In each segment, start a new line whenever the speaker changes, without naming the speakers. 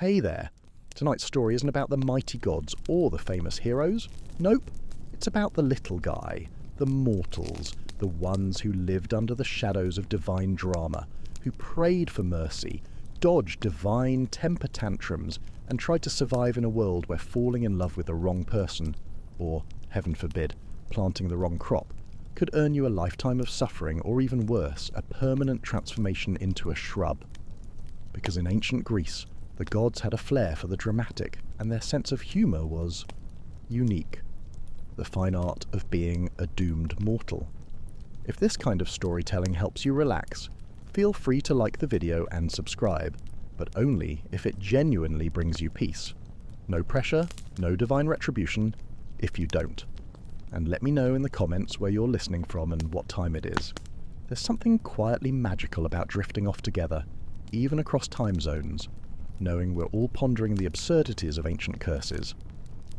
Hey there! Tonight's story isn't about the mighty gods or the famous heroes. Nope, it's about the little guy, the mortals, the ones who lived under the shadows of divine drama, who prayed for mercy, dodged divine temper tantrums, and tried to survive in a world where falling in love with the wrong person, or, heaven forbid, planting the wrong crop, could earn you a lifetime of suffering, or even worse, a permanent transformation into a shrub. Because in ancient Greece, the gods had a flair for the dramatic, and their sense of humour was unique. The fine art of being a doomed mortal. If this kind of storytelling helps you relax, feel free to like the video and subscribe, but only if it genuinely brings you peace. No pressure, no divine retribution, if you don't. And let me know in the comments where you're listening from and what time it is. There's something quietly magical about drifting off together, even across time zones, knowing we're all pondering the absurdities of ancient curses.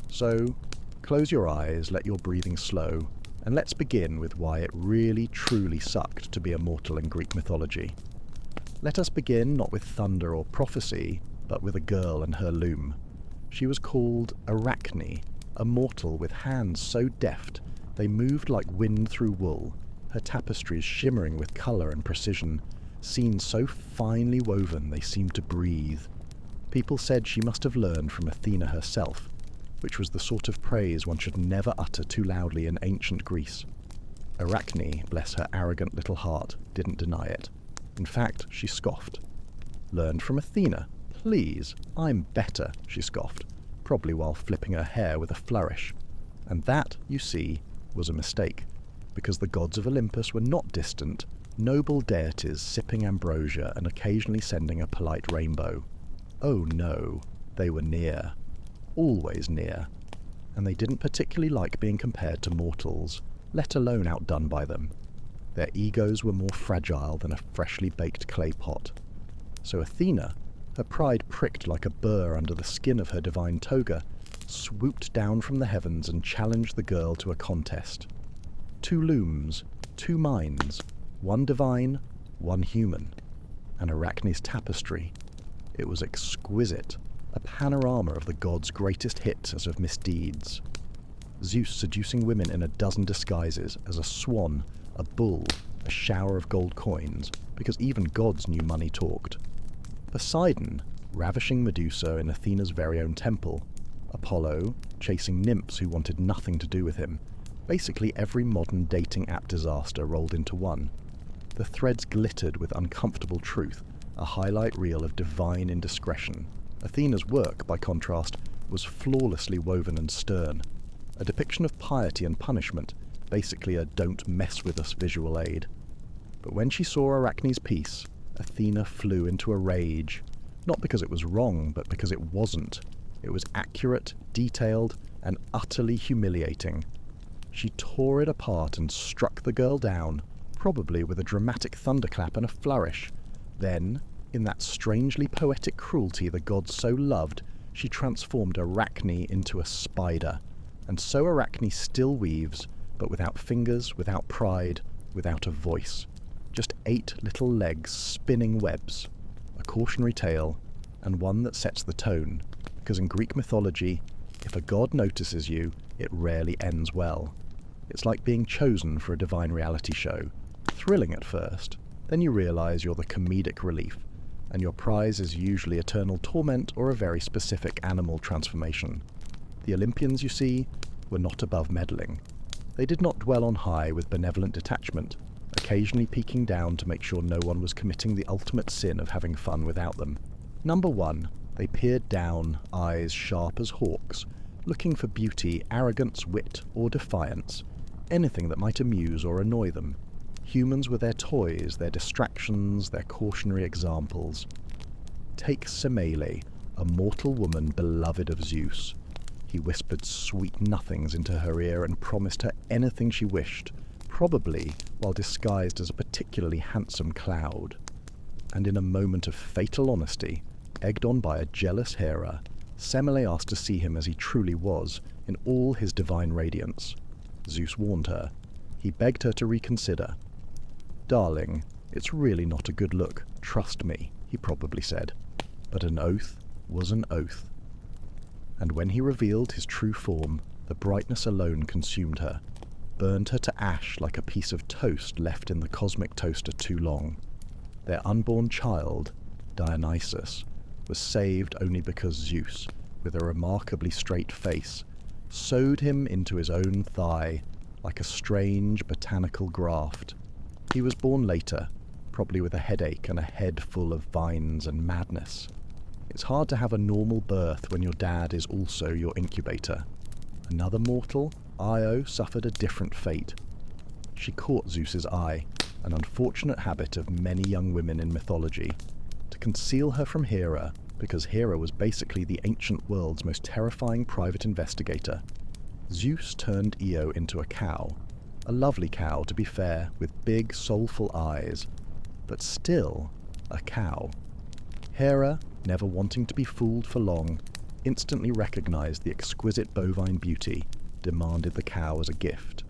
So, close your eyes, let your breathing slow, and let's begin with why it really truly sucked to be a mortal in Greek mythology. Let us begin not with thunder or prophecy, but with a girl and her loom. She was called Arachne, a mortal with hands so deft they moved like wind through wool, her tapestries shimmering with colour and precision, scenes so finely woven they seemed to breathe. People said she must have learned from Athena herself, which was the sort of praise one should never utter too loudly in ancient Greece. Arachne, bless her arrogant little heart, didn't deny it. In fact, she scoffed. Learned from Athena? Please, I'm better, she scoffed, probably while flipping her hair with a flourish. And that, you see, was a mistake, because the gods of Olympus were not distant, noble deities sipping ambrosia and occasionally sending a polite rainbow. Oh no, they were near. Always near. And they didn't particularly like being compared to mortals, let alone outdone by them. Their egos were more fragile than a freshly baked clay pot. So Athena, her pride pricked like a burr under the skin of her divine toga, swooped down from the heavens and challenged the girl to a contest. 2 looms, 2 minds, one divine, one human. And Arachne's tapestry. It was exquisite, a panorama of the gods' greatest hits as of misdeeds. Zeus seducing women in a dozen disguises, as a swan, a bull, a shower of gold coins, because even gods knew money talked. Poseidon, ravishing Medusa in Athena's very own temple. Apollo, chasing nymphs who wanted nothing to do with him. Basically every modern dating app disaster rolled into one. The threads glittered with uncomfortable truth, a highlight reel of divine indiscretion. Athena's work, by contrast, was flawlessly woven and stern. A depiction of piety and punishment, basically a don't mess with us visual aid. But when she saw Arachne's piece, Athena flew into a rage. Not because it was wrong, but because it wasn't. It was accurate, detailed, and utterly humiliating. She tore it apart and struck the girl down, probably with a dramatic thunderclap and a flourish. Then, in that strangely poetic cruelty the gods so loved, she transformed Arachne into a spider. And so Arachne still weaves, but without fingers, without pride, without a voice. Just 8 little legs spinning webs, a cautionary tale, and one that sets the tone, because in Greek mythology, if a god notices you, it rarely ends well. It's like being chosen for a divine reality show. Thrilling at first, then you realise you're the comedic relief, and your prize is usually eternal torment or a very specific animal transformation. The Olympians, you see, were not above meddling. They did not dwell on high with benevolent detachment, occasionally peeking down to make sure no one was committing the ultimate sin of having fun without them. Number 1, they peered down, eyes sharp as hawks, looking for beauty, arrogance, wit, or defiance, anything that might amuse or annoy them. Humans were their toys, their distractions, their cautionary examples. Take Semele, a mortal woman beloved of Zeus. He whispered sweet nothings into her ear and promised her anything she wished, probably while disguised as a particularly handsome cloud. And in a moment of fatal honesty, egged on by a jealous Hera, Semele asked to see him as he truly was, in all his divine radiance. Zeus warned her. He begged her to reconsider. "Darling, it's really not a good look, trust me," he probably said. But an oath, was an oath. And when he revealed his true form, the brightness alone consumed her, burned her to ash like a piece of toast left in the cosmic toaster too long. Their unborn child, Dionysus, was saved only because Zeus, with a remarkably straight face, sewed him into his own thigh like a strange botanical graft. He was born later, probably with a headache and a head full of vines and madness. It's hard to have a normal birth when your dad is also your incubator. Another mortal, Io, suffered a different fate. She caught Zeus's eye, an unfortunate habit of many young women in mythology, to conceal her from Hera, because Hera was basically the ancient world's most terrifying private investigator. Zeus turned Io into a cow. A lovely cow, to be fair, with big, soulful eyes. But still, a cow. Hera, never wanting to be fooled for long, instantly recognized the exquisite bovine beauty, demanded the cow as a gift,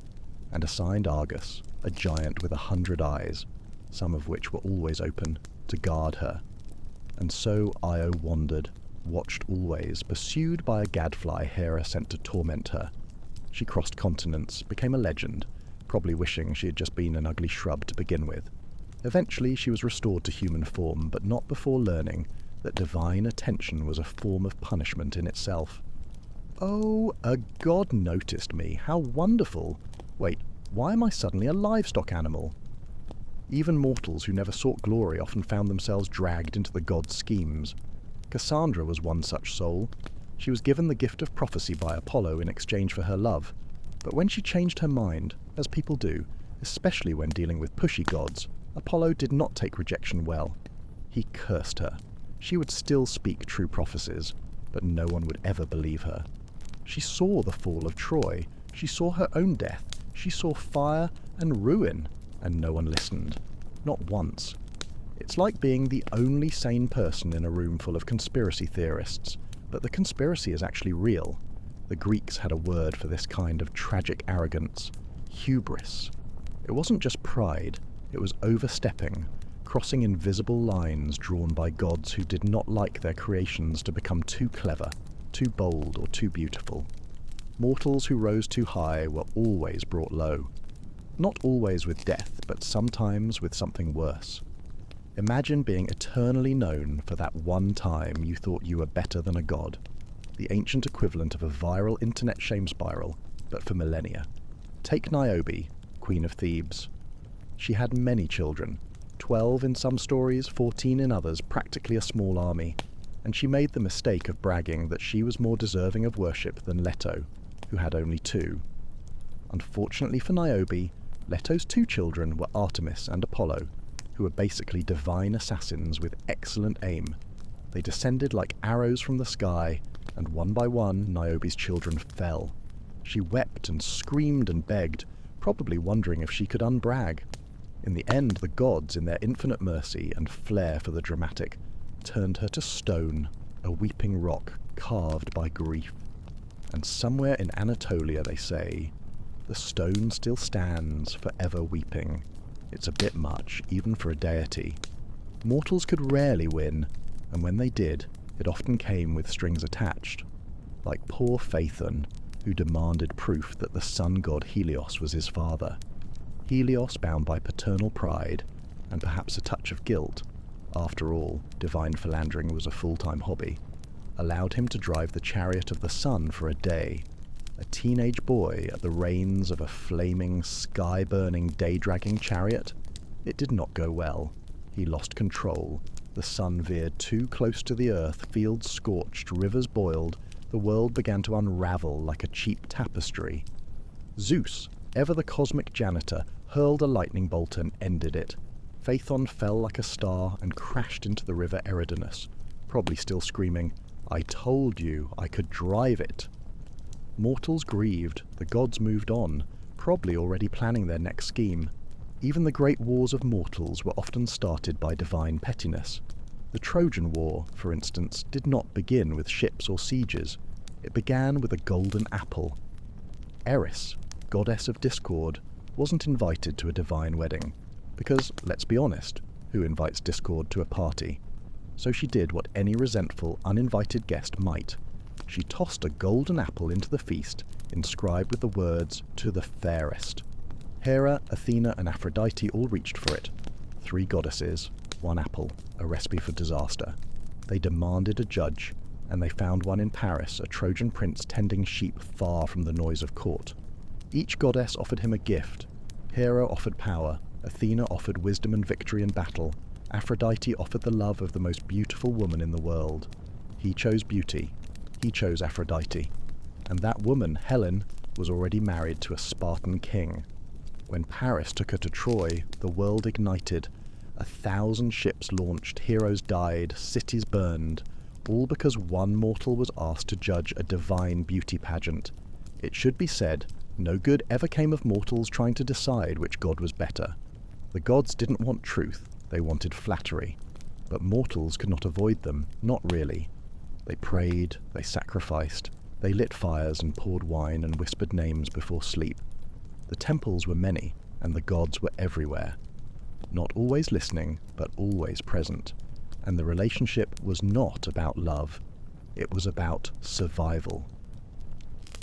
and assigned Argus, a giant with 100 eyes, some of which were always open, to guard her. And so Io wandered, watched always, pursued by a gadfly Hera sent to torment her. She crossed continents, became a legend, probably wishing she had just been an ugly shrub to begin with. Eventually she was restored to human form, but not before learning that divine attention was a form of punishment in itself. Oh, a god noticed me. How wonderful! Wait, why am I suddenly a livestock animal? Even mortals who never sought glory often found themselves dragged into the god's schemes. Cassandra was one such soul. She was given the gift of prophecy by Apollo in exchange for her love. But when she changed her mind, as people do, especially when dealing with pushy gods, Apollo did not take rejection well. He cursed her. She would still speak true prophecies, but no one would ever believe her. She saw the fall of Troy. She saw her own death. She saw fire and ruin, and no one listened. Not once. It's like being the only sane person in a room full of conspiracy theorists, but the conspiracy is actually real. The Greeks had a word for this kind of tragic arrogance: hubris. It wasn't just pride, it was overstepping, crossing invisible lines drawn by gods who did not like their creations to become too clever, too bold, or too beautiful. Mortals who rose too high were always brought low. Not always with death, but sometimes with something worse. Imagine being eternally known for that one time you thought you were better than a god. The ancient equivalent of a viral internet shame spiral, but for millennia. Take Niobe, Queen of Thebes. She had many children, 12 in some stories, 14 in others, practically a small army, and she made the mistake of bragging that she was more deserving of worship than Leto, who had only 2. Unfortunately for Niobe, Leto's 2 children were Artemis and Apollo, who were basically divine assassins with excellent aim. They descended like arrows from the sky, and one by one Niobe's children fell. She wept and screamed and begged, probably wondering if she could unbrag. In the end, the gods, in their infinite mercy and flair for the dramatic, turned her to stone, a weeping rock carved by grief. And somewhere in Anatolia, they say, the stone still stands, forever weeping. It's a bit much, even for a deity. Mortals could rarely win, and when they did, it often came with strings attached, like poor Phaethon, who demanded proof that the sun god Helios was his father. Helios, bound by paternal pride, and perhaps a touch of guilt, after all, divine philandering was a full-time hobby, allowed him to drive the chariot of the sun for a day. A teenage boy at the reins of a flaming, sky-burning, day-dragging chariot? It did not go well. He lost control. The sun veered too close to the earth, fields scorched, rivers boiled, the world began to unravel like a cheap tapestry. Zeus, ever the cosmic janitor, hurled a lightning bolt and ended it. Phaethon fell like a star and crashed into the river Eridanus, probably still screaming, "I told you I could drive it." Mortals grieved, the gods moved on, probably already planning their next scheme. Even the great wars of mortals were often started by divine pettiness. The Trojan War, for instance, did not begin with ships or sieges. It began with a golden apple. Eris, goddess of discord, wasn't invited to a divine wedding. Because, let's be honest, who invites discord to a party? So she did what any resentful, uninvited guest might. She tossed a golden apple into the feast, inscribed with the words, "To the fairest." Hera, Athena, and Aphrodite all reached for it. 3 goddesses, 1 apple, a recipe for disaster. They demanded a judge, and they found one in Paris, a Trojan prince tending sheep far from the noise of court. Each goddess offered him a gift. Hera offered power, Athena offered wisdom and victory in battle, Aphrodite offered the love of the most beautiful woman in the world. He chose beauty. He chose Aphrodite. And that woman, Helen, was already married to a Spartan king. When Paris took her to Troy, the world ignited. 1,000 ships launched, heroes died, cities burned, all because one mortal was asked to judge a divine beauty pageant. It should be said, no good ever came of mortals trying to decide which god was better. The gods didn't want truth, they wanted flattery. But mortals could not avoid them, not really. They prayed, they sacrificed, they lit fires and poured wine and whispered names before sleep. The temples were many, and the gods were everywhere. Not always listening, but always present. And the relationship was not about love, it was about survival.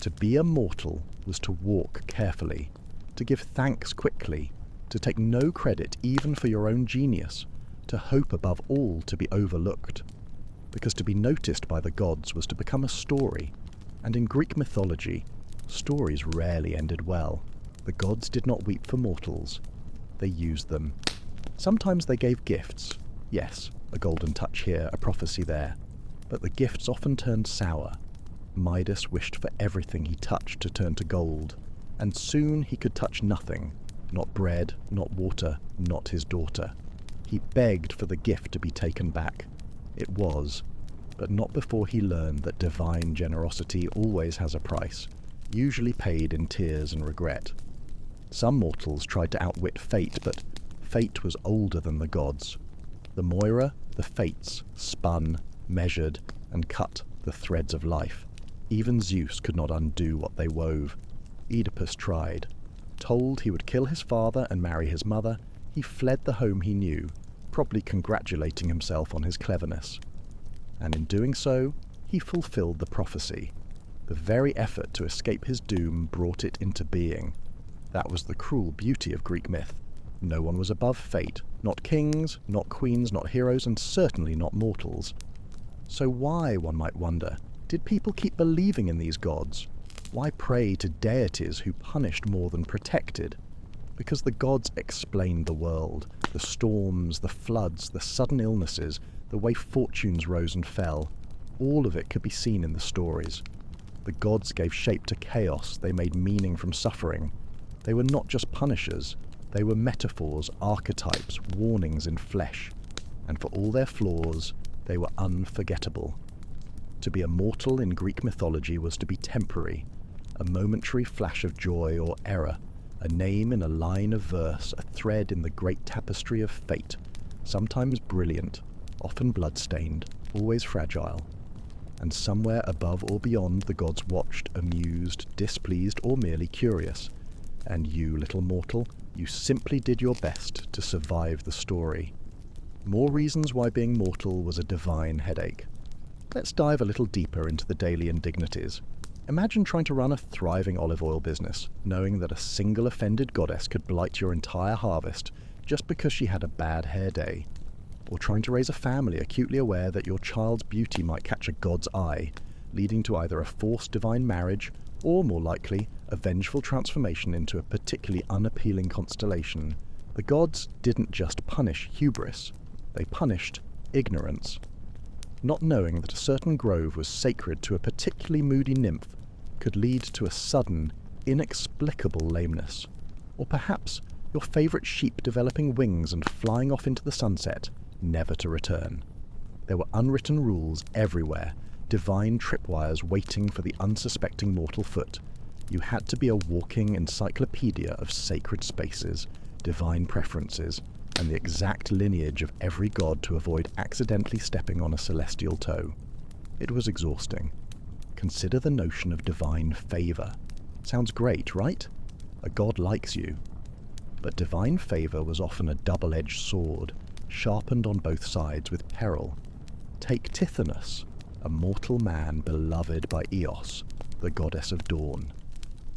To be a mortal was to walk carefully, to give thanks quickly, to take no credit even for your own genius, to hope above all to be overlooked. Because to be noticed by the gods was to become a story, and in Greek mythology, stories rarely ended well. The gods did not weep for mortals, they used them. Sometimes they gave gifts, yes, a golden touch here, a prophecy there, but the gifts often turned sour. Midas wished for everything he touched to turn to gold, and soon he could touch nothing, not bread, not water, not his daughter. He begged for the gift to be taken back. It was, but not before he learned that divine generosity always has a price, usually paid in tears and regret. Some mortals tried to outwit fate, but fate was older than the gods. The Moira, the Fates, spun, measured, and cut the threads of life. Even Zeus could not undo what they wove. Oedipus tried. Told he would kill his father and marry his mother, he fled the home he knew, probably congratulating himself on his cleverness. And in doing so, he fulfilled the prophecy. The very effort to escape his doom brought it into being. That was the cruel beauty of Greek myth. No one was above fate, not kings, not queens, not heroes, and certainly not mortals. So why, one might wonder, did people keep believing in these gods? Why pray to deities who punished more than protected? Because the gods explained the world, the storms, the floods, the sudden illnesses, the way fortunes rose and fell. All of it could be seen in the stories. The gods gave shape to chaos, they made meaning from suffering. They were not just punishers, they were metaphors, archetypes, warnings in flesh. And for all their flaws, they were unforgettable. To be a mortal in Greek mythology was to be temporary, a momentary flash of joy or error, a name in a line of verse, a thread in the great tapestry of fate, sometimes brilliant, often blood-stained, always fragile. And somewhere above or beyond the gods watched, amused, displeased, or merely curious. And you, little mortal, you simply did your best to survive the story. More reasons why being mortal was a divine headache. Let's dive a little deeper into the daily indignities. Imagine trying to run a thriving olive oil business, knowing that a single offended goddess could blight your entire harvest just because she had a bad hair day. Or trying to raise a family acutely aware that your child's beauty might catch a god's eye, leading to either a forced divine marriage or, more likely, a vengeful transformation into a particularly unappealing constellation. The gods didn't just punish hubris, they punished ignorance. Not knowing that a certain grove was sacred to a particularly moody nymph could lead to a sudden, inexplicable lameness. Or perhaps your favourite sheep developing wings and flying off into the sunset, never to return. There were unwritten rules everywhere, divine tripwires waiting for the unsuspecting mortal foot. You had to be a walking encyclopedia of sacred spaces, divine preferences, and the exact lineage of every god to avoid accidentally stepping on a celestial toe. It was exhausting. Consider the notion of divine favour. Sounds great, right? A god likes you. But divine favour was often a double-edged sword, sharpened on both sides with peril. Take Tithonus, a mortal man beloved by Eos, the goddess of dawn.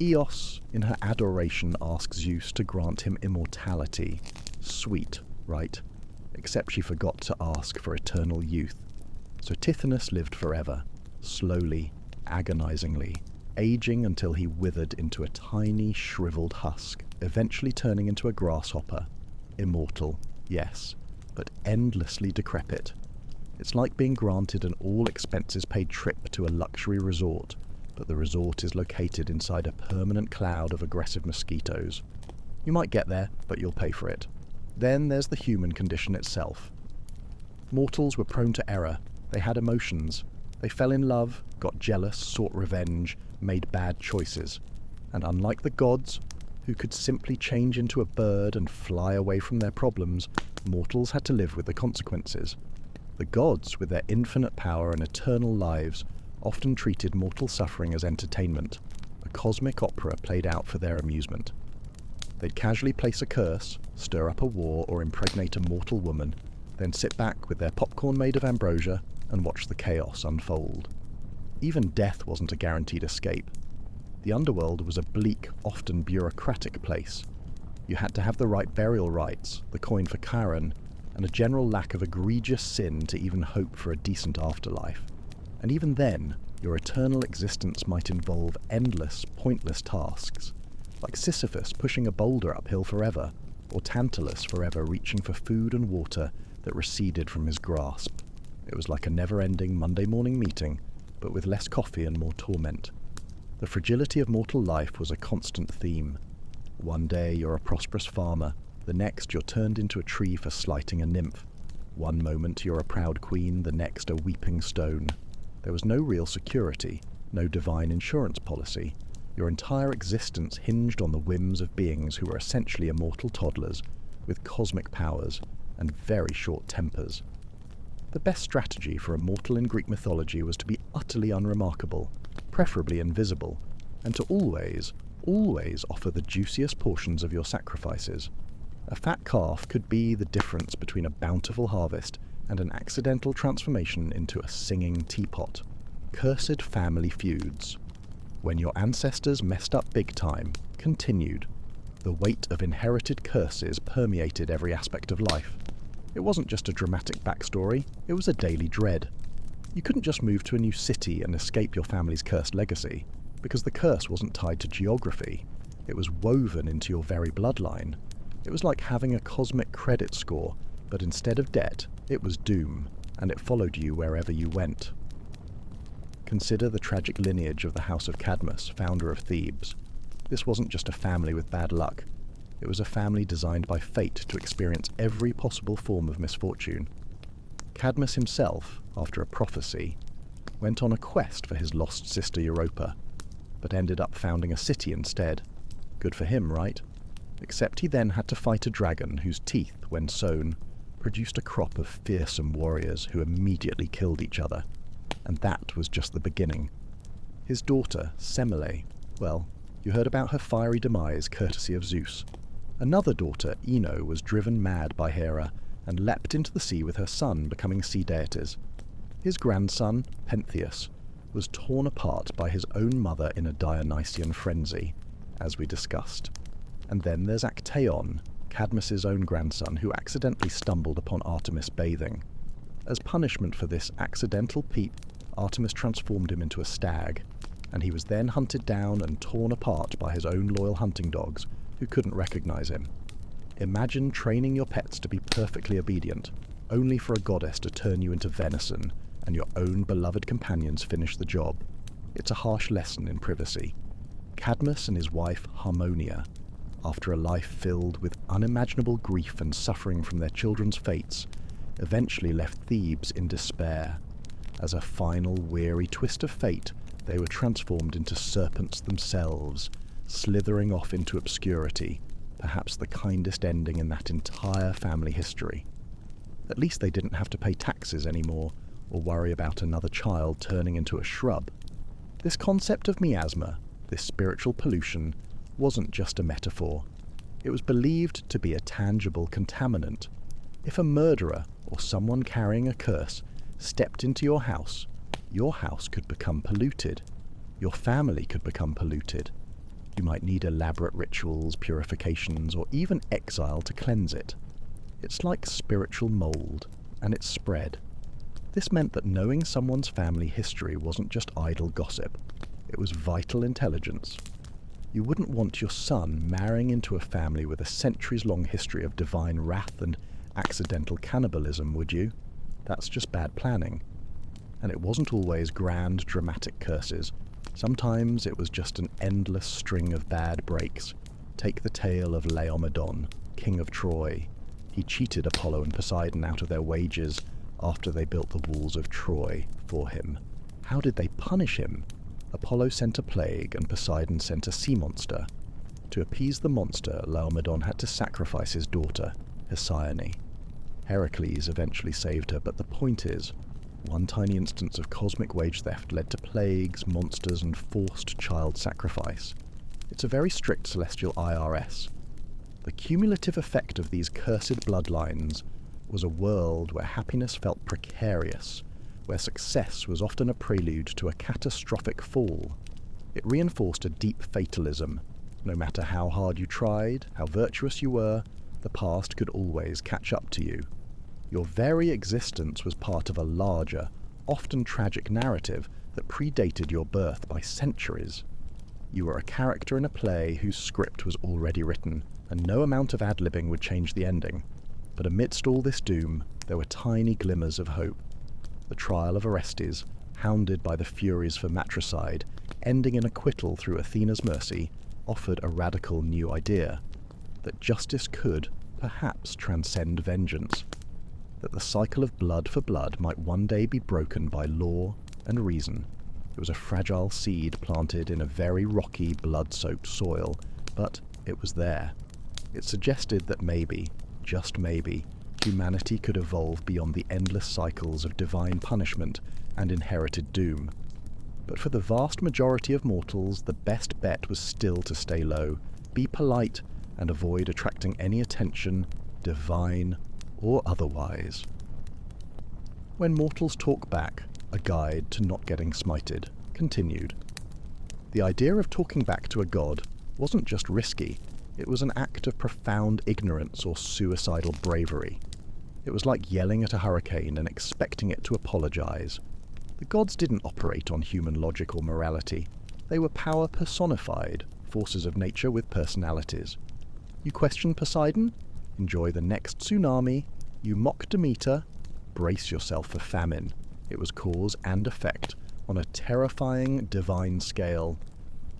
Eos, in her adoration, asks Zeus to grant him immortality. Sweet, right? Except she forgot to ask for eternal youth. So Tithonus lived forever, slowly, agonizingly, aging until he withered into a tiny, shriveled husk, eventually turning into a grasshopper. Immortal, yes, but endlessly decrepit. It's like being granted an all-expenses-paid trip to a luxury resort, but the resort is located inside a permanent cloud of aggressive mosquitoes. You might get there, but you'll pay for it. Then there's the human condition itself. Mortals were prone to error. They had emotions. They fell in love, got jealous, sought revenge, made bad choices. And unlike the gods, who could simply change into a bird and fly away from their problems, mortals had to live with the consequences. The gods, with their infinite power and eternal lives, often treated mortal suffering as entertainment, a cosmic opera played out for their amusement. They'd casually place a curse, stir up a war, or impregnate a mortal woman, then sit back with their popcorn made of ambrosia and watch the chaos unfold. Even death wasn't a guaranteed escape. The underworld was a bleak, often bureaucratic place. You had to have the right burial rites, the coin for Charon, and a general lack of egregious sin to even hope for a decent afterlife. And even then, your eternal existence might involve endless, pointless tasks, like Sisyphus pushing a boulder uphill forever, or Tantalus forever reaching for food and water that receded from his grasp. It was like a never-ending Monday morning meeting, but with less coffee and more torment. The fragility of mortal life was a constant theme. One day you're a prosperous farmer, the next you're turned into a tree for slighting a nymph. One moment you're a proud queen, the next a weeping stone. There was no real security, no divine insurance policy. Your entire existence hinged on the whims of beings who were essentially immortal toddlers, with cosmic powers and very short tempers. The best strategy for a mortal in Greek mythology was to be utterly unremarkable, preferably invisible, and to always offer the juiciest portions of your sacrifices. A fat calf could be the difference between a bountiful harvest and an accidental transformation into a singing teapot. Cursed family feuds. When your ancestors messed up big time, continued. The weight of inherited curses permeated every aspect of life. It wasn't just a dramatic backstory, it was a daily dread. You couldn't just move to a new city and escape your family's cursed legacy, because the curse wasn't tied to geography. It was woven into your very bloodline. It was like having a cosmic credit score, but instead of debt, it was doom, and it followed you wherever you went. Consider the tragic lineage of the House of Cadmus, founder of Thebes. This wasn't just a family with bad luck. It was a family designed by fate to experience every possible form of misfortune. Cadmus himself, after a prophecy, went on a quest for his lost sister Europa, but ended up founding a city instead. Good for him, right? Except he then had to fight a dragon whose teeth, when sown, produced a crop of fearsome warriors who immediately killed each other. And that was just the beginning. His daughter, Semele, well, you heard about her fiery demise courtesy of Zeus. Another daughter, Ino, was driven mad by Hera and leapt into the sea with her son, becoming sea deities. His grandson, Pentheus, was torn apart by his own mother in a Dionysian frenzy, as we discussed. And then there's Actaeon, Cadmus's own grandson, who accidentally stumbled upon Artemis bathing. As punishment for this accidental peep, Artemis transformed him into a stag, and he was then hunted down and torn apart by his own loyal hunting dogs, who couldn't recognize him. Imagine training your pets to be perfectly obedient, only for a goddess to turn you into venison, and your own beloved companions finish the job. It's a harsh lesson in privacy. Cadmus and his wife Harmonia, after a life filled with unimaginable grief and suffering from their children's fates, eventually left Thebes in despair. As a final weary twist of fate, they were transformed into serpents themselves, slithering off into obscurity, perhaps the kindest ending in that entire family history. At least they didn't have to pay taxes anymore, or worry about another child turning into a shrub. This concept of miasma, this spiritual pollution, wasn't just a metaphor. It was believed to be a tangible contaminant. If a murderer, or someone carrying a curse, stepped into your house could become polluted. Your family could become polluted. You might need elaborate rituals, purifications, or even exile to cleanse it. It's like spiritual mold, and it spread. This meant that knowing someone's family history wasn't just idle gossip. It was vital intelligence. You wouldn't want your son marrying into a family with a centuries-long history of divine wrath and accidental cannibalism, would you? That's just bad planning. And it wasn't always grand, dramatic curses. Sometimes it was just an endless string of bad breaks. Take the tale of Laomedon, king of Troy. He cheated Apollo and Poseidon out of their wages after they built the walls of Troy for him. How did they punish him? Apollo sent a plague and Poseidon sent a sea monster. To appease the monster, Laomedon had to sacrifice his daughter, Hesione. Heracles eventually saved her, but the point is, one tiny instance of cosmic wage theft led to plagues, monsters, and forced child sacrifice. It's a very strict celestial IRS. The cumulative effect of these cursed bloodlines was a world where happiness felt precarious, where success was often a prelude to a catastrophic fall. It reinforced a deep fatalism. No matter how hard you tried, how virtuous you were, the past could always catch up to you. Your very existence was part of a larger, often tragic narrative that predated your birth by centuries. You were a character in a play whose script was already written, and no amount of ad-libbing would change the ending. But amidst all this doom, there were tiny glimmers of hope. The trial of Orestes, hounded by the Furies for matricide, ending in acquittal through Athena's mercy, offered a radical new idea. That justice could, perhaps, transcend vengeance. That the cycle of blood for blood might one day be broken by law and reason. It was a fragile seed planted in a very rocky, blood-soaked soil, but it was there. It suggested that maybe, just maybe, humanity could evolve beyond the endless cycles of divine punishment and inherited doom. But for the vast majority of mortals, the best bet was still to stay low, be polite, and avoid attracting any attention, divine or otherwise. When Mortals Talk Back, a guide to not getting smited, continued. The idea of talking back to a god wasn't just risky, it was an act of profound ignorance or suicidal bravery. It was like yelling at a hurricane and expecting it to apologize. The gods didn't operate on human logic or morality. They were power personified, forces of nature with personalities. You question Poseidon? Enjoy the next tsunami. You mock Demeter? Brace yourself for famine. It was cause and effect, on a terrifying divine scale.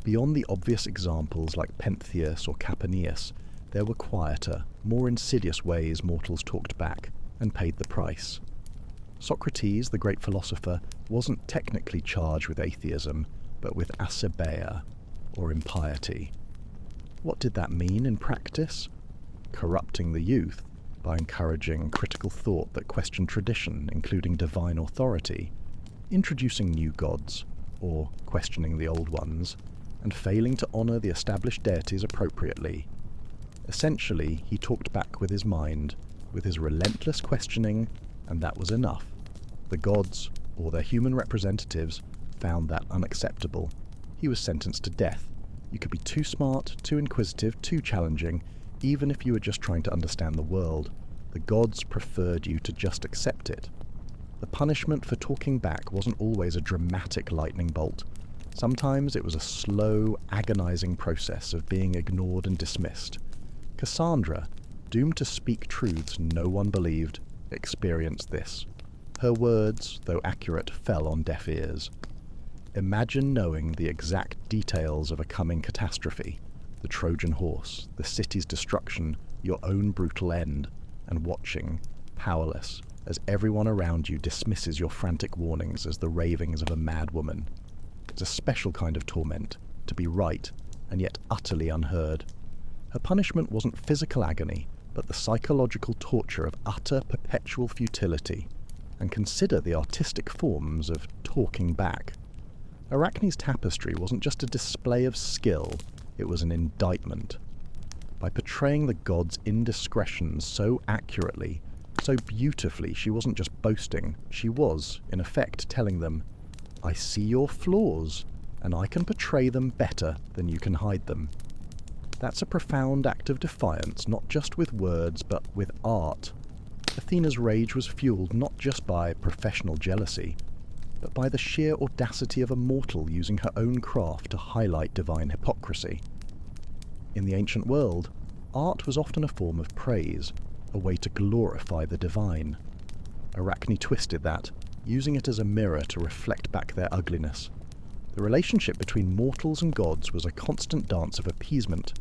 Beyond the obvious examples like Pentheus or Capaneus, there were quieter, more insidious ways mortals talked back and paid the price. Socrates, the great philosopher, wasn't technically charged with atheism, but with asebeia, or impiety. What did that mean in practice? Corrupting the youth by encouraging critical thought that questioned tradition, including divine authority, introducing new gods, or questioning the old ones, and failing to honour the established deities appropriately. Essentially, he talked back with his mind, with his relentless questioning, and that was enough. The gods, or their human representatives, found that unacceptable. He was sentenced to death. You could be too smart, too inquisitive, too challenging, even if you were just trying to understand the world. The gods preferred you to just accept it. The punishment for talking back wasn't always a dramatic lightning bolt. Sometimes it was a slow, agonizing process of being ignored and dismissed. Cassandra, doomed to speak truths no one believed, experienced this. Her words, though accurate, fell on deaf ears. Imagine knowing the exact details of a coming catastrophe, the Trojan horse, the city's destruction, your own brutal end, and watching, powerless, as everyone around you dismisses your frantic warnings as the ravings of a mad woman. It's a special kind of torment, to be right, and yet utterly unheard. Her punishment wasn't physical agony, but the psychological torture of utter, perpetual futility. And consider the artistic forms of talking back. Arachne's tapestry wasn't just a display of skill, it was an indictment. By portraying the gods' indiscretions so accurately, So beautifully, she wasn't just boasting, she was, in effect, telling them, "I see your flaws, and I can portray them better than you can hide them." That's a profound act of defiance, not just with words, but with art. Athena's rage was fueled not just by professional jealousy, but by the sheer audacity of a mortal using her own craft to highlight divine hypocrisy. In the ancient world, art was often a form of praise, a way to glorify the divine. Arachne twisted that, using it as a mirror to reflect back their ugliness. The relationship between mortals and gods was a constant dance of appeasement.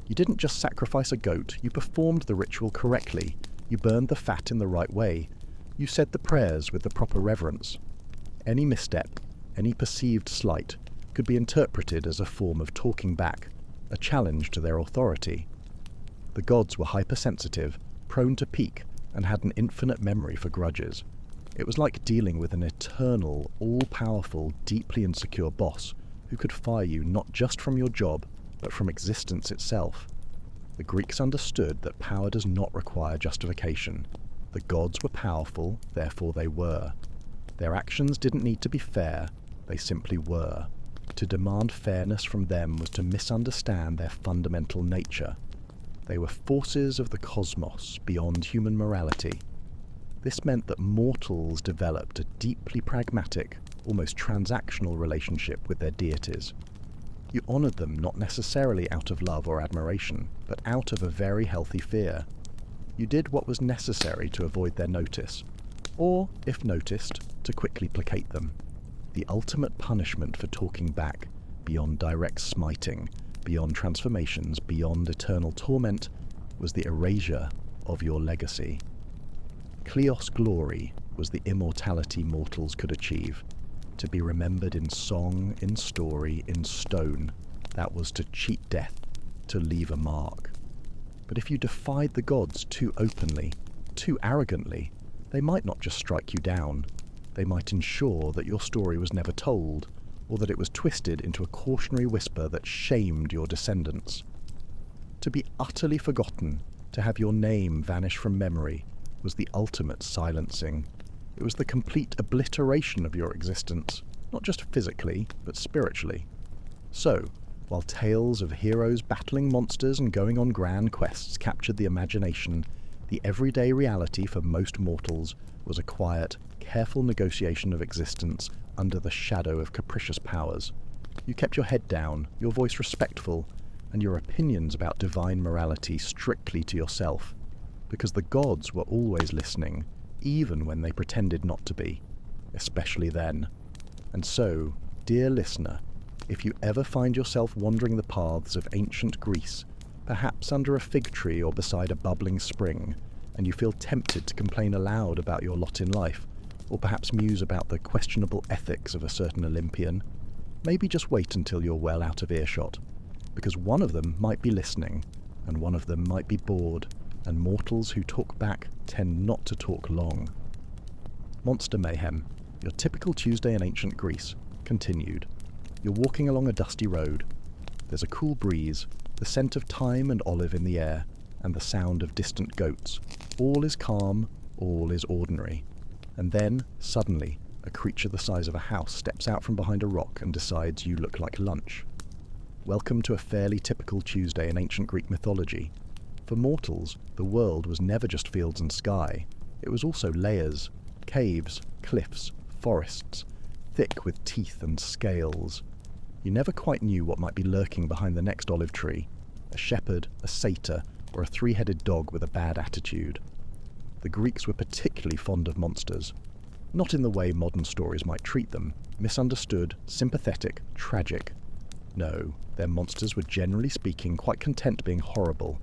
You didn't just sacrifice a goat, you performed the ritual correctly, you burned the fat in the right way, you said the prayers with the proper reverence. Any misstep, any perceived slight, could be interpreted as a form of talking back, a challenge to their authority. The gods were hypersensitive, prone to pique, and had an infinite memory for grudges. It was like dealing with an eternal, all-powerful, deeply insecure boss who could fire you not just from your job, but from existence itself. The Greeks understood that power does not require justification. The gods were powerful, therefore they were. Their actions didn't need to be fair, they simply were. To demand fairness from them was to misunderstand their fundamental nature. They were forces of the cosmos beyond human morality. This meant that mortals developed a deeply pragmatic, almost transactional relationship with their deities. You honoured them not necessarily out of love or admiration, but out of a very healthy fear. You did what was necessary to avoid their notice, or, if noticed, to quickly placate them. The ultimate punishment for talking back, beyond direct smiting, beyond transformations, beyond eternal torment, was the erasure of your legacy. Kleos glory was the immortality mortals could achieve. To be remembered in song, in story, in stone, that was to cheat death, to leave a mark. But if you defied the gods too openly, too arrogantly, they might not just strike you down. They might ensure that your story was never told, or that it was twisted into a cautionary whisper that shamed your descendants. To be utterly forgotten, to have your name vanish from memory, was the ultimate silencing. It was the complete obliteration of your existence, not just physically, but spiritually. So, while tales of heroes battling monsters and going on grand quests captured the imagination, the everyday reality for most mortals was a quiet, careful negotiation of existence under the shadow of capricious powers. You kept your head down, your voice respectful, and your opinions about divine morality strictly to yourself, because the gods were always listening, even when they pretended not to be, especially then. And so, dear listener, if you ever find yourself wandering the paths of ancient Greece, perhaps under a fig tree or beside a bubbling spring, and you feel tempted to complain aloud about your lot in life, or perhaps muse about the questionable ethics of a certain Olympian, maybe just wait until you're well out of earshot, because one of them might be listening, and one of them might be bored, and mortals who talk back tend not to talk long. Monster Mayhem, your typical Tuesday in ancient Greece, continued. You're walking along a dusty road. There's a cool breeze, the scent of thyme and olive in the air, and the sound of distant goats. All is calm, all is ordinary. And then, suddenly, a creature the size of a house steps out from behind a rock and decides you look like lunch. Welcome to a fairly typical Tuesday in ancient Greek mythology. For mortals, the world was never just fields and sky. It was also layers, caves, cliffs, forests, thick with teeth and scales. You never quite knew what might be lurking behind the next olive tree, a shepherd, a satyr, or a three-headed dog with a bad attitude. The Greeks were particularly fond of monsters, not in the way modern stories might treat them, misunderstood, sympathetic, tragic. No, their monsters were generally speaking quite content being horrible.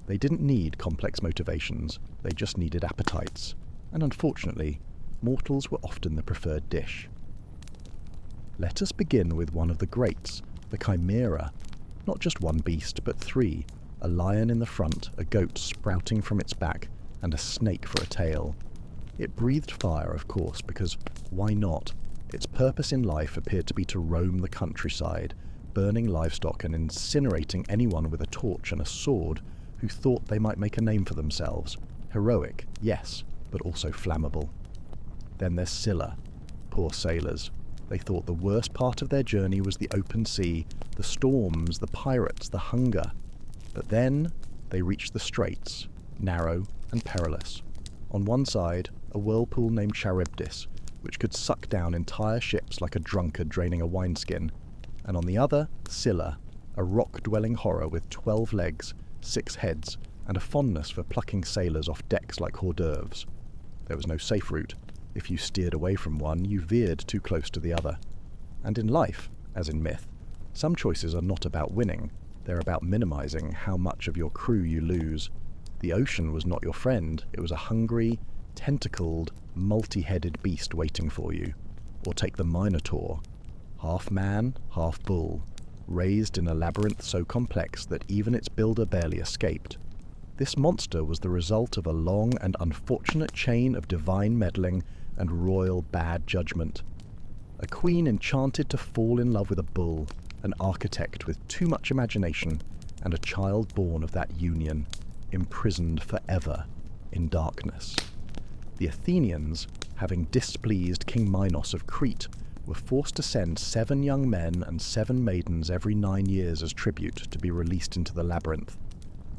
They didn't need complex motivations, they just needed appetites. And unfortunately, mortals were often the preferred dish. Let us begin with one of the greats, the Chimera. Not just one beast, but three. A lion in the front, a goat sprouting from its back, and a snake for a tail. It breathed fire, of course, because why not? Its purpose in life appeared to be to roam the countryside, burning livestock and incinerating anyone with a torch and a sword who thought they might make a name for themselves. Heroic, yes, but also flammable. Then there's Scylla. Poor sailors. They thought the worst part of their journey was the open sea, the storms, the pirates, the hunger. But then they reached the straits, narrow and perilous. On one side, a whirlpool named Charybdis, which could suck down entire ships like a drunkard draining a wineskin. And on the other, Scylla, a rock-dwelling horror with 12 legs, 6 heads, and a fondness for plucking sailors off decks like hors d'oeuvres. There was no safe route. If you steered away from one, you veered too close to the other. And in life, as in myth, some choices are not about winning, they're about minimizing how much of your crew you lose. The ocean was not your friend, it was a hungry, tentacled, multi-headed beast waiting for you. Or take the Minotaur, half man, half bull, raised in a labyrinth so complex that even its builder barely escaped. This monster was the result of a long and unfortunate chain of divine meddling and royal bad judgment. A queen enchanted to fall in love with a bull, an architect with too much imagination, and a child born of that union, imprisoned forever in darkness. The Athenians, having displeased King Minos of Crete, were forced to send 7 young men and 7 maidens every 9 years as tribute to be released into the labyrinth.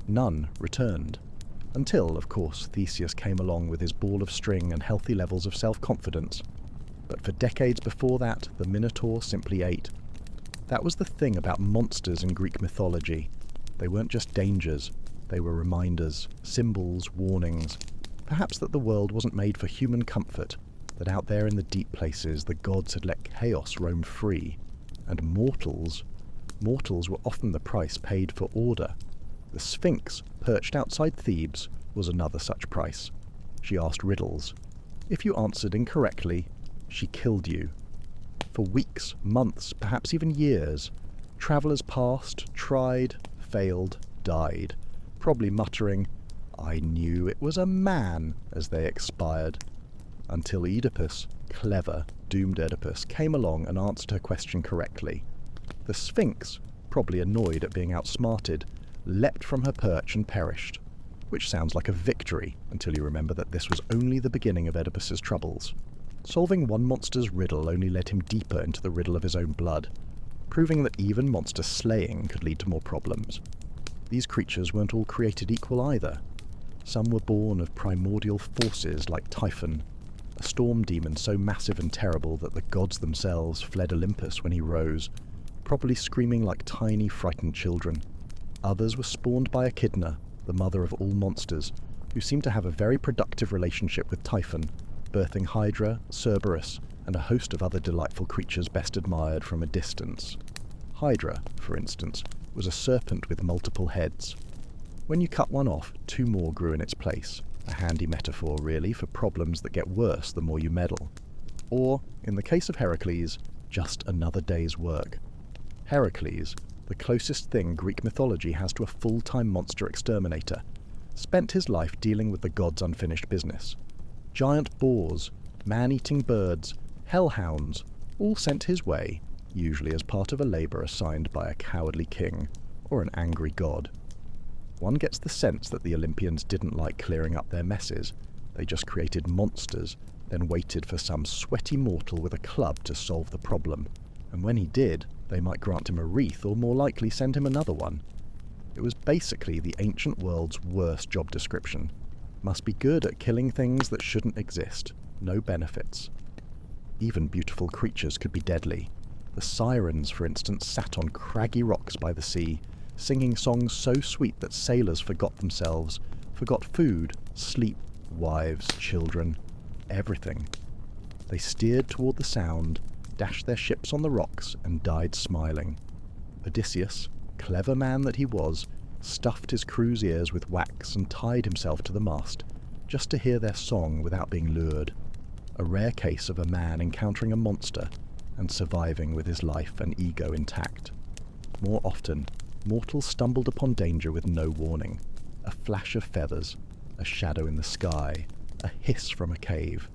None returned. Until, of course, Theseus came along with his ball of string and healthy levels of self-confidence. But for decades before that, the Minotaur simply ate. That was the thing about monsters in Greek mythology. They weren't just dangers, they were reminders, symbols, warnings. Perhaps that the world wasn't made for human comfort, that out there in the deep places the gods had let chaos roam free. And mortals were often the price paid for order. The Sphinx, perched outside Thebes, was another such price. She asked riddles. If you answered incorrectly, she killed you. For weeks, months, perhaps even years, travellers passed, tried, failed, died, probably muttering, "I knew it was a man," as they expired. Until Oedipus, clever, doomed Oedipus, came along and answered her question correctly. The Sphinx, probably annoyed at being outsmarted, leapt from her perch and perished, which sounds like a victory until you remember that this was only the beginning of Oedipus's troubles. Solving one monster's riddle only led him deeper into the riddle of his own blood, proving that even monster slaying could lead to more problems. These creatures weren't all created equal either. Some were born of primordial forces like Typhon, a storm demon so massive and terrible that the gods themselves fled Olympus when he rose, probably screaming like tiny, frightened children. Others were spawned by Echidna, the mother of all monsters, who seemed to have a very productive relationship with Typhon, birthing Hydra, Cerberus, and a host of other delightful creatures best admired from a distance. Hydra, for instance, was a serpent with multiple heads. When you cut one off, 2 more grew in its place, a handy metaphor really for problems that get worse the more you meddle. Or, in the case of Heracles, just another day's work. Heracles, the closest thing Greek mythology has to a full-time monster exterminator, spent his life dealing with the gods' unfinished business. Giant boars, man-eating birds, hellhounds, all sent his way, usually as part of a labour assigned by a cowardly king or an angry god. One gets the sense that the Olympians didn't like clearing up their messes. They just created monsters, then waited for some sweaty mortal with a club to solve the problem. And when he did, they might grant him a wreath or more likely send him another one. It was basically the ancient world's worst job description. Must be good at killing things that shouldn't exist. No benefits. Even beautiful creatures could be deadly. The sirens, for instance, sat on craggy rocks by the sea, singing songs so sweet that sailors forgot themselves, forgot food, sleep, wives, children, everything. They steered toward the sound, dashed their ships on the rocks, and died smiling. Odysseus, clever man that he was, stuffed his crew's ears with wax and tied himself to the mast, just to hear their song without being lured. A rare case of a man encountering a monster and surviving with his life and ego intact. More often, mortals stumbled upon danger with no warning. A flash of feathers, a shadow in the sky, a hiss from a cave.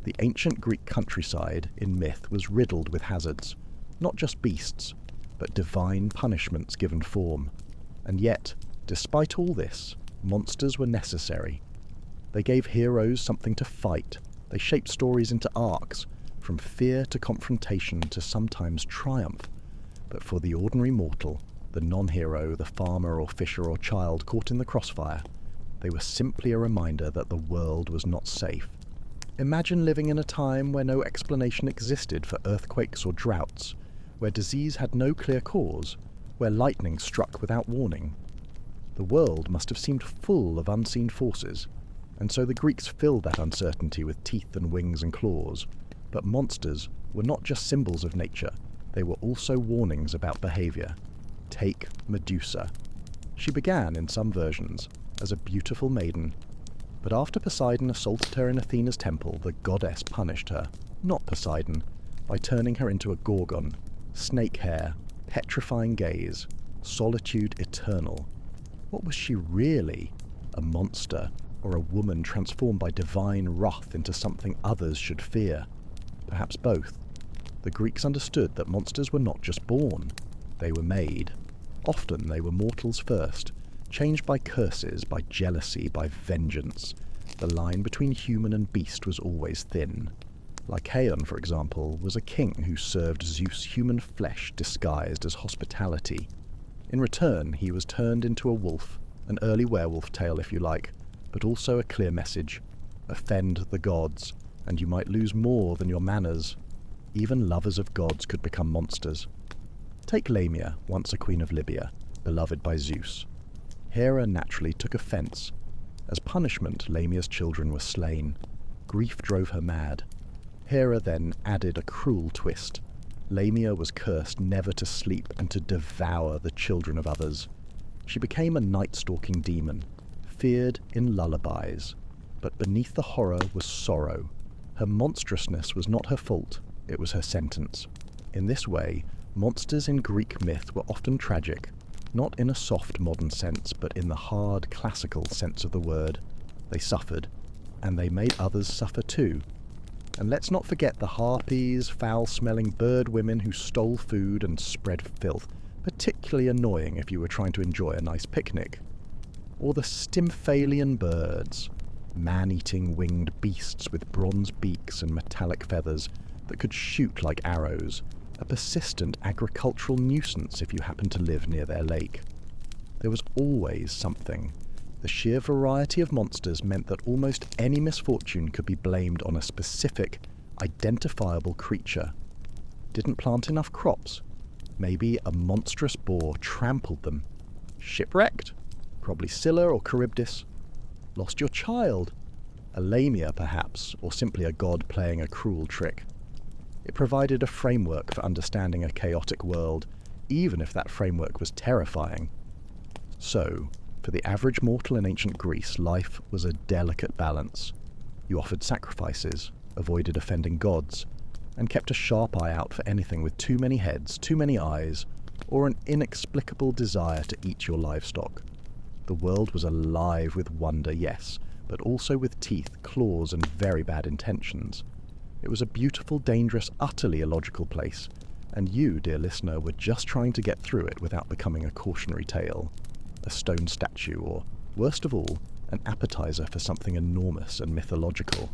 The ancient Greek countryside, in myth, was riddled with hazards, not just beasts, but divine punishments given form. And yet, despite all this, monsters were necessary. They gave heroes something to fight. They shaped stories into arcs, from fear to confrontation to sometimes triumph. But for the ordinary mortal, the non-hero, the farmer or fisher or child caught in the crossfire, they were simply a reminder that the world was not safe. Imagine living in a time where no explanation existed for earthquakes or droughts, where disease had no clear cause, where lightning struck without warning. The world must have seemed full of unseen forces, and so the Greeks filled that uncertainty with teeth and wings and claws. But monsters were not just symbols of nature, they were also warnings about behaviour. Take Medusa. She began, in some versions, as a beautiful maiden, but after Poseidon assaulted her in Athena's temple, the goddess punished her, not Poseidon, by turning her into a gorgon, snake hair, petrifying gaze, solitude eternal. What was she really? A monster, or a woman transformed by divine wrath into something others should fear? Perhaps both. The Greeks understood that monsters were not just born, they were made. Often they were mortals first, changed by curses, by jealousy, by vengeance. The line between human and beast was always thin. Lycaon, for example, was a king who served Zeus human flesh disguised as hospitality. In return, he was turned into a wolf, an early werewolf tale if you like, but also a clear message. Offend the gods, and you might lose more than your manners. Even lovers of gods could become monsters. Take Lamia, once a queen of Libya, beloved by Zeus. Hera naturally took offence. As punishment, Lamia's children were slain. Grief drove her mad. Hera then added a cruel twist. Lamia was cursed never to sleep and to devour the children of others. She became a night-stalking demon, feared in lullabies. But beneath the horror was sorrow. Her monstrousness was not her fault, it was her sentence. In this way, monsters in Greek myth were often tragic, not in a soft modern sense, but in the hard classical sense of the word. They suffered, and they made others suffer too. And let's not forget the harpies, foul-smelling bird women who stole food and spread filth, particularly annoying if you were trying to enjoy a nice picnic. Or the Stymphalian birds, man-eating winged beasts with bronze beaks and metallic feathers that could shoot like arrows, a persistent agricultural nuisance if you happened to live near their lake. There was always something. The sheer variety of monsters meant that almost any misfortune could be blamed on a specific, identifiable creature. Didn't plant enough crops? Maybe a monstrous boar trampled them. Shipwrecked? Probably Scylla or Charybdis. Lost your child? A Lamia, perhaps, or simply a god playing a cruel trick. It provided a framework for understanding a chaotic world, even if that framework was terrifying. So, for the average mortal in ancient Greece, life was a delicate balance. You offered sacrifices, avoided offending gods, and kept a sharp eye out for anything with too many heads, too many eyes, or an inexplicable desire to eat your livestock. The world was alive with wonder, yes, but also with teeth, claws, and very bad intentions. It was a beautiful, dangerous, utterly illogical place, and you, dear listener, were just trying to get through it without becoming a cautionary tale, a stone statue, or, worst of all, an appetizer for something enormous and mythological.